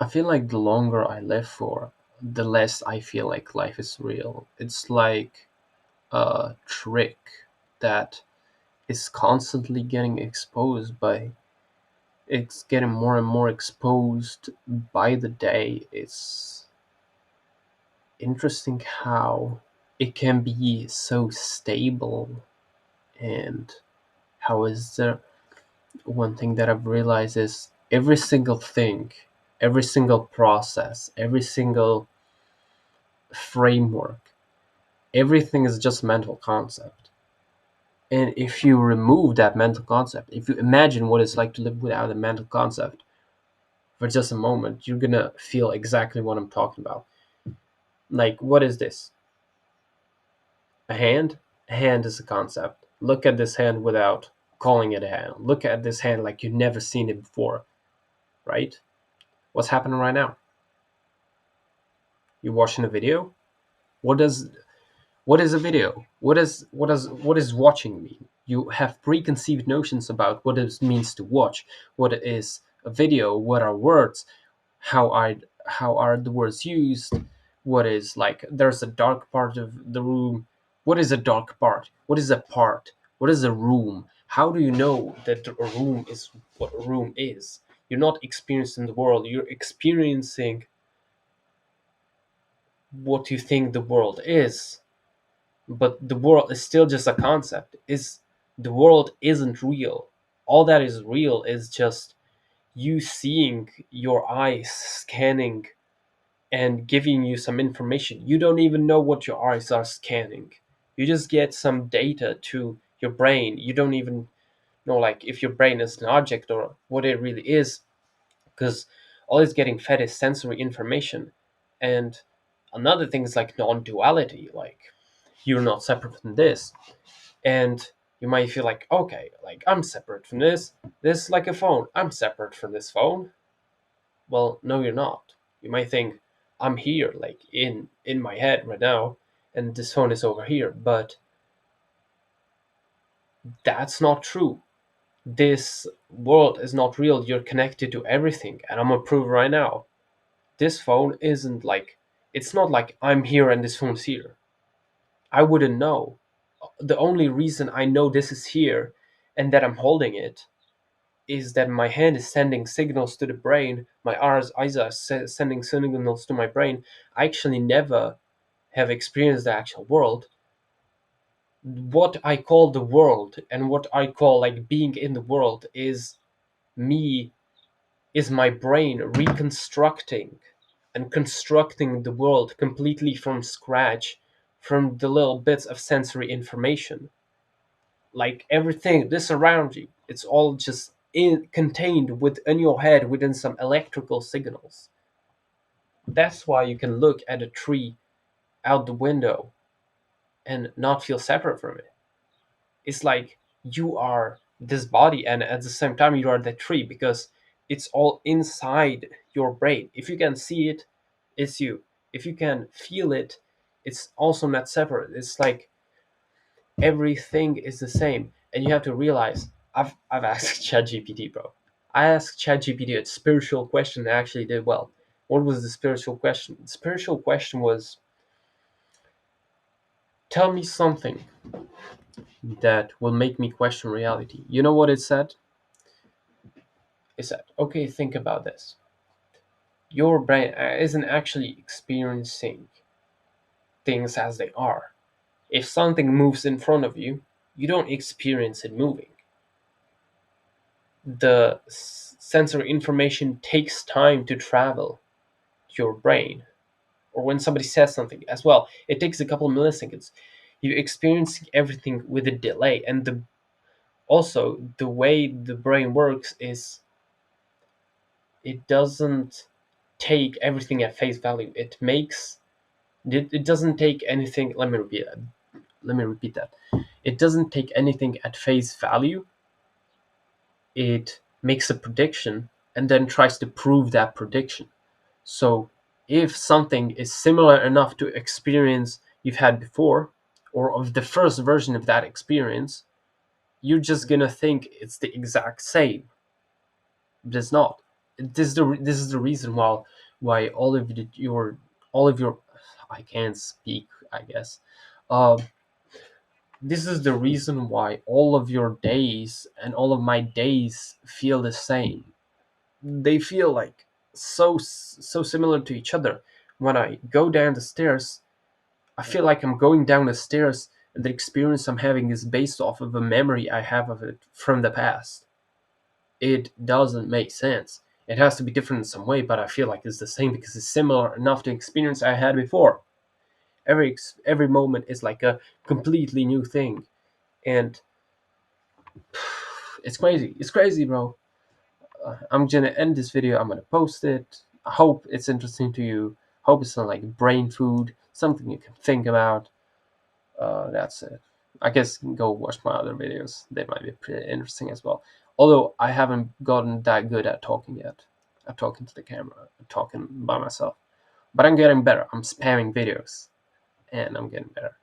feel like the longer I live for, the less I feel like life is real. It's like a trick that is constantly getting exposed by it's getting more and more exposed by the day. It's interesting how it can be so stable, and how is there one thing that I've realized is every single thing, every single process, every single framework, everything is just mental concept. And if you remove that mental concept, if you imagine what it's like to live without a mental concept for just a moment, you're gonna feel exactly what I'm talking about. Like, what is this? A hand? A hand is a concept. Look at this hand without calling it a hand. Look at this hand like you've never seen it before, right? What's happening right now? You're watching a video? What does what is a video? What is watching mean? You have preconceived notions about what it means to watch. What is a video? What are words? How are the words used? What is like there's a dark part of the room. What is a dark part? What is a part? What is a room? How do you know that a room is what a room is? You're not experiencing the world, you're experiencing what you think the world is, but the world is still just a concept. Is the world isn't real. All that is real is just you seeing your eyes scanning and giving you some information. You don't even know what your eyes are scanning. You just get some data to your brain. You don't even know like if your brain is an object or what it really is, because all it's getting fed is sensory information. And another thing is like non-duality, like you're not separate from this. And you might feel like, okay, like I'm separate from this is like a phone, I'm separate from this phone. Well, no, you're not. You might think I'm here, like in my head right now, and this phone is over here, but that's not true. This world is not real. You're connected to everything, and I'm gonna prove right now. This phone isn't like, it's not like I'm here and this phone's here. I wouldn't know. The only reason I know this is here and that I'm holding it is that my hand is sending signals to the brain, my eyes are sending signals to my brain. I actually never have experienced the actual world. What I call the world and what I call like being in the world is me, is my brain reconstructing and constructing the world completely from scratch from the little bits of sensory information. Like everything this around you, it's all just contained within your head within some electrical signals. That's why you can look at a tree out the window and not feel separate from it. It's like you are this body and at the same time you are that tree, because it's all inside your brain. If you can see it, it's you. If you can feel it, it's also not separate. It's like everything is the same. And you have to realize, I've asked ChatGPT, bro. I asked ChatGPT a spiritual question and actually did well. What was the spiritual question? The spiritual question was, tell me something that will make me question reality. You know what it said? It said, okay, think about this. Your brain isn't actually experiencing things as they are. If something moves in front of you, you don't experience it moving. The sensory information takes time to travel to your brain. Or when somebody says something as well, it takes a couple of milliseconds. You're experiencing everything with a delay. And also, the way the brain works is it doesn't take everything at face value. It doesn't take anything. Let me repeat that. It doesn't take anything at face value. It makes a prediction and then tries to prove that prediction. So if something is similar enough to experience you've had before, or of the first version of that experience, you're just gonna think it's the exact same, but it's not. this is the reason why all of your I can't speak, I guess. Um, this is the reason why all of your days and all of my days feel the same. They feel like so similar to each other. When I go down the stairs, I feel like I'm going down the stairs, and the experience I'm having is based off of a memory I have of it from the past. It doesn't make sense. It has to be different in some way, but I feel like it's the same because it's similar enough to experience I had before. Every moment is like a completely new thing, and it's crazy. It's crazy, bro. I'm gonna end this video. I'm gonna post it. I hope it's interesting to you. Hope it's not like brain food, something you can think about. That's it. I guess go watch my other videos. They might be pretty interesting as well. Although I haven't gotten that good at talking yet. At talking to the camera, talking by myself. But I'm getting better. I'm spamming videos, and I'm getting better.